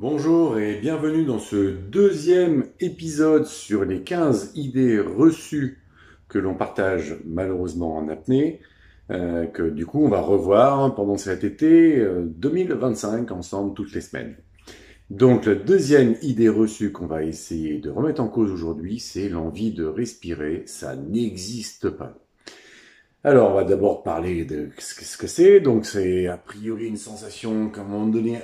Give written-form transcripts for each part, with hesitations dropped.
Bonjour et bienvenue dans ce deuxième épisode sur les 15 idées reçues que l'on partage malheureusement en apnée, que du coup on va revoir pendant cet été 2025 ensemble toutes les semaines. Donc la deuxième idée reçue qu'on va essayer de remettre en cause aujourd'hui, c'est l'envie de respirer, ça n'existe pas. Alors, on va d'abord parler de ce que c'est. Donc, c'est a priori une sensation qu'à un moment donné,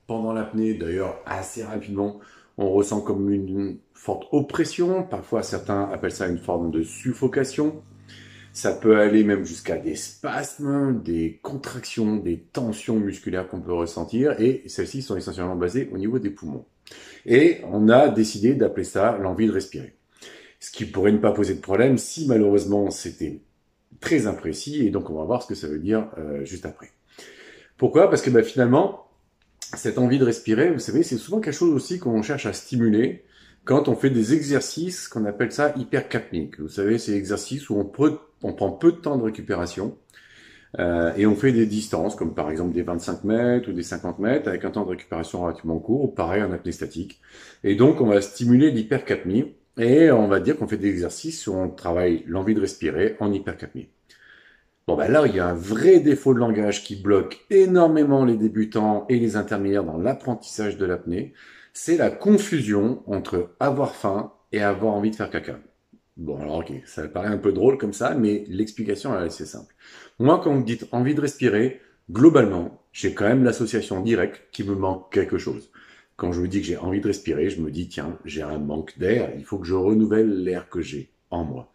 pendant l'apnée, d'ailleurs assez rapidement, on ressent comme une forte oppression. Parfois, certains appellent ça une forme de suffocation. Ça peut aller même jusqu'à des spasmes, des contractions, des tensions musculaires qu'on peut ressentir. Et celles-ci sont essentiellement basées au niveau des poumons. Et on a décidé d'appeler ça l'envie de respirer. Ce qui pourrait ne pas poser de problème si malheureusement c'était très imprécis, et donc on va voir ce que ça veut dire juste après. Pourquoi? Parce que finalement, cette envie de respirer, vous savez, c'est souvent quelque chose aussi qu'on cherche à stimuler quand on fait des exercices qu'on appelle ça hypercapniques. Vous savez, c'est exercices où on prend peu de temps de récupération et on fait des distances, comme par exemple des 25 mètres ou des 50 mètres, avec un temps de récupération relativement court, ou pareil en apnée statique. Et donc, on va stimuler l'hypercapnie, et on va dire qu'on fait des exercices où on travaille l'envie de respirer en hypercapnie. Bon, là, il y a un vrai défaut de langage qui bloque énormément les débutants et les intermédiaires dans l'apprentissage de l'apnée. C'est la confusion entre avoir faim et avoir envie de faire caca. Bon, alors ok, ça paraît un peu drôle comme ça, mais l'explication est assez simple. Moi, quand vous me dites envie de respirer, globalement, j'ai quand même l'association directe qui me manque quelque chose. Quand je vous dis que j'ai envie de respirer, je me dis, tiens, j'ai un manque d'air, il faut que je renouvelle l'air que j'ai en moi.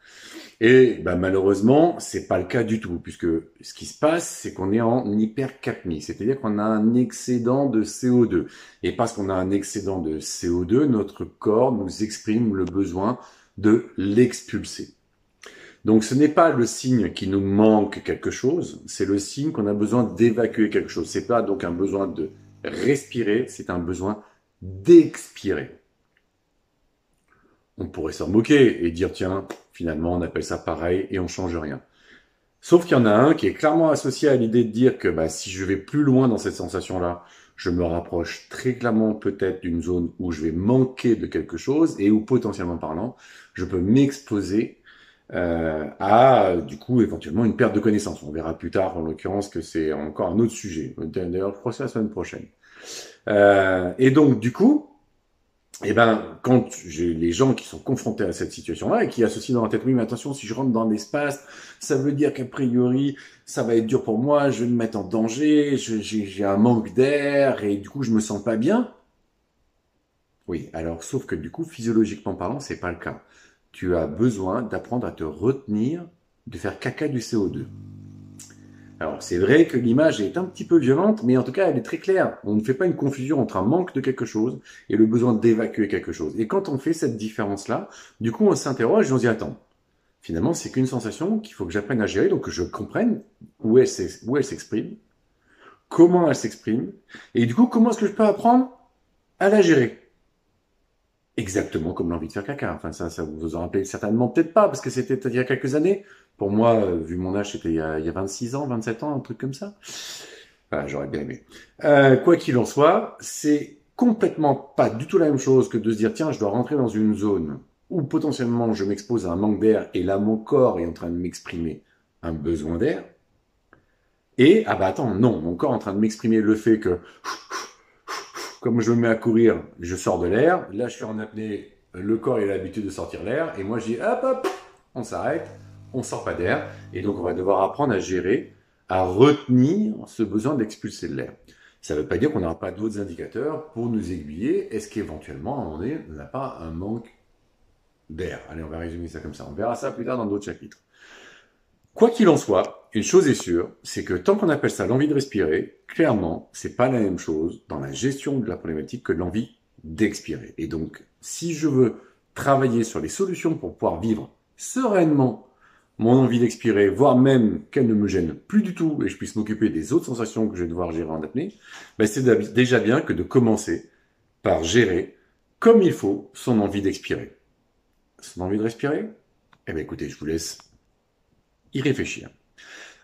Et malheureusement, c'est pas le cas du tout, puisque ce qui se passe, c'est qu'on est en hypercapnie, c'est-à-dire qu'on a un excédent de CO2. Et parce qu'on a un excédent de CO2, notre corps nous exprime le besoin de l'expulser. Donc ce n'est pas le signe qu'il nous manque quelque chose, c'est le signe qu'on a besoin d'évacuer quelque chose. C'est pas donc un besoin de respirer, c'est un besoin d'expirer. On pourrait s'en moquer et dire tiens, finalement on appelle ça pareil et on change rien. Sauf qu'il y en a un qui est clairement associé à l'idée de dire que si je vais plus loin dans cette sensation-là, je me rapproche très clairement peut-être d'une zone où je vais manquer de quelque chose et où potentiellement parlant, je peux m'exposer à du coup éventuellement une perte de connaissance. On verra plus tard en l'occurrence que c'est encore un autre sujet. D'ailleurs, je crois que c'est la semaine prochaine. Et donc du coup, quand j'ai les gens qui sont confrontés à cette situation-là et qui associent dans la tête, oui, mais attention, si je rentre dans l'espace, ça veut dire qu'a priori, ça va être dur pour moi, je vais me mettre en danger, j'ai un manque d'air et du coup, je me sens pas bien. Oui, alors, sauf que du coup, physiologiquement parlant, c'est pas le cas. Tu as besoin d'apprendre à te retenir de faire caca du CO2. Alors, c'est vrai que l'image est un petit peu violente, mais en tout cas, elle est très claire. On ne fait pas une confusion entre un manque de quelque chose et le besoin d'évacuer quelque chose. Et quand on fait cette différence-là, du coup, on s'interroge et on se dit, attends, finalement, c'est qu'une sensation qu'il faut que j'apprenne à gérer, donc que je comprenne où elle s'exprime, comment elle s'exprime, et du coup, comment est-ce que je peux apprendre à la gérer. Exactement comme l'envie de faire caca. Enfin, ça vous vous en rappelez certainement peut-être pas, parce que c'était il y a quelques années. Pour moi, vu mon âge, c'était il y a 26 ans, 27 ans, un truc comme ça. Voilà, j'aurais bien aimé. Quoi qu'il en soit, c'est complètement pas du tout la même chose que de se dire, tiens, je dois rentrer dans une zone où potentiellement je m'expose à un manque d'air, et là, mon corps est en train de m'exprimer un besoin d'air. Et, attends, non, mon corps est en train de m'exprimer le fait que comme je me mets à courir, je sors de l'air. Là, je suis en apnée. Le corps il a l'habitude de sortir l'air. Et moi, je dis hop, hop, on s'arrête. On sort pas d'air. Et donc, on va devoir apprendre à gérer, à retenir ce besoin d'expulser de l'air. Ça ne veut pas dire qu'on n'aura pas d'autres indicateurs pour nous aiguiller. Est-ce qu'éventuellement, à un moment donné, on n'a pas un manque d'air? Allez, on va résumer ça comme ça. On verra ça plus tard dans d'autres chapitres. Quoi qu'il en soit, une chose est sûre, c'est que tant qu'on appelle ça l'envie de respirer, clairement, c'est pas la même chose dans la gestion de la problématique que l'envie d'expirer. Et donc, si je veux travailler sur les solutions pour pouvoir vivre sereinement mon envie d'expirer, voire même qu'elle ne me gêne plus du tout et je puisse m'occuper des autres sensations que je vais devoir gérer en apnée, c'est déjà bien que de commencer par gérer comme il faut son envie d'expirer. Son envie de respirer? Écoutez, je vous laisse y réfléchir.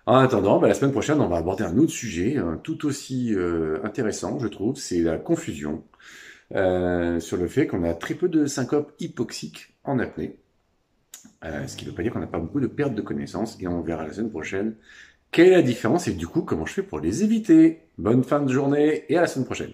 En attendant, la semaine prochaine, on va aborder un autre sujet, tout aussi intéressant, je trouve, c'est la confusion sur le fait qu'on a très peu de syncopes hypoxiques en apnée, ce qui ne veut pas dire qu'on n'a pas beaucoup de perte de connaissance, et on verra la semaine prochaine quelle est la différence et du coup comment je fais pour les éviter. Bonne fin de journée et à la semaine prochaine.